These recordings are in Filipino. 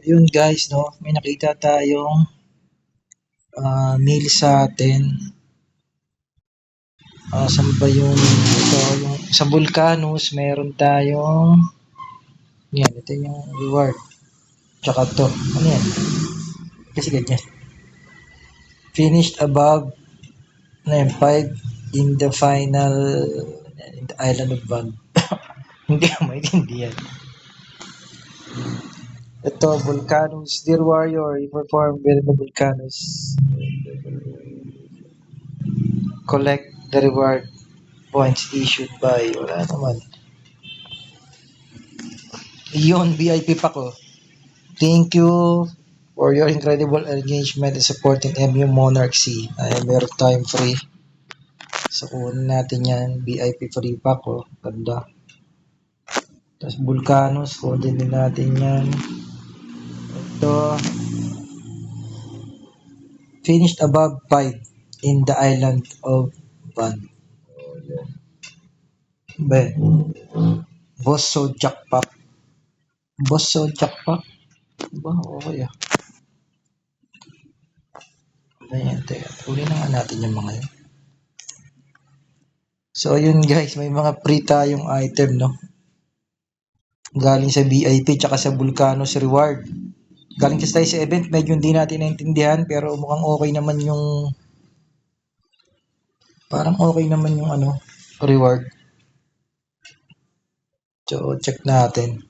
Yun guys, no, may nakita tayong mail sa atin. Saan ba yung ito, yung sa Volcanos, meron tayong yan, ito yung reward. Tsaka to, ano yan? Kasi ganyan. Finished above 5 in the final in the island of Van. Hindi ko maintindihan. Ito, Volcanos. Dear Warrior, you perform with the Volcanos. Collect the reward points issued by wala naman. Yun, VIP pa ko. Thank you for your incredible engagement and support in MU Monarch C. Ay, meron tayong free. So, kunin natin yan. VIP free pa ko. Ganda. Tapos, Volcanos. Kunin din natin yan. Ito. Finished above 5 in the island of Van. Be. Bosso Jackpot. Bosso Jackpot. Diba? Okay ah. Ayan, teka. Uli na nga natin yung mga yun. So, yun guys. May mga free tayong item, no? Galing sa VIP tsaka sa Volcanos Reward. Galing kasi tayo sa event. Medyo hindi natin naintindihan. Pero mukhang okay naman yung parang okay naman yung reward. So, check natin.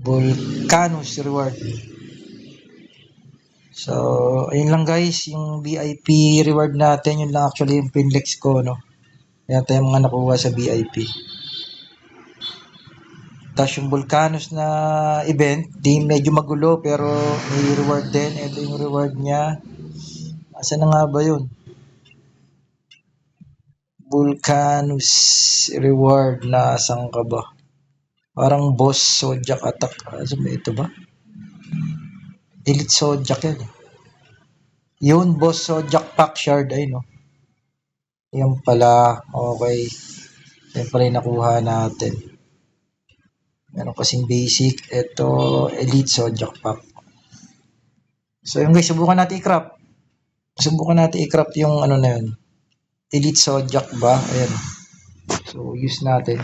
Volcanos Reward. So, ayun lang guys, yung VIP reward natin, yun lang actually yung pinlex ko, no? Yan tayo mga nakuha sa VIP. Tapos yung Volcanos na event, di medyo magulo pero may reward din. Ito yung reward niya. Asa na nga ba yun? Volcanos reward na asang ka ba? Parang boss Zodiac attack. Asa ba ito ba? Elite Zodiac yan. Yun, boss Zodiac pack shard ay no. Yan pala. Okay. Yan pala yung nakuha natin. Meron kasing basic. Ito, Elite Zodiac pack. So yung guys, subukan natin i-crop. Subukan natin i-crop yung ano na yun. Elite Zodiac ba? Ayan. So, use natin.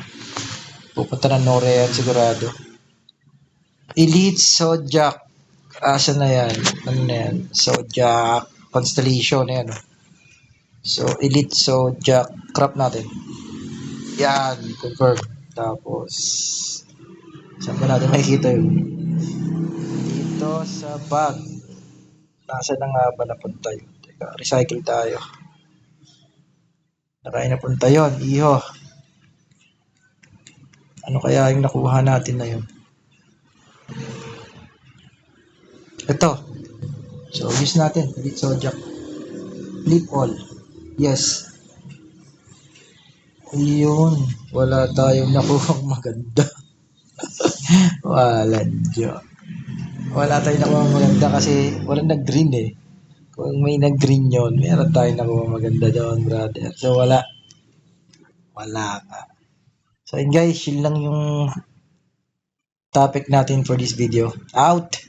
Pupunta na Nore yan, sigurado. Elite Zodiac. Asa na yan? Ano na yan? Zodiac Constellation. Ayan. So, Elite Zodiac. Crop natin. Yan. Confirm. Tapos, saan ba natin makikita yun? Dito sa bag. Nasa na nga ba napunta yun? Teka, recycle tayo. Nakain napunta yun. Iho. Ano kaya yung nakuha natin na yun? Ito. So, use natin. Elite Zodiac. Flip all. Yes. Yun. Wala tayong nakuha maganda. Wala tayong nakuha maganda kasi walang nag-green eh. Kung may nag-green yun, meron tayong nakuha maganda doon, brother. So, wala. Wala ka. So, yun guys, yun lang yung topic natin for this video. Out!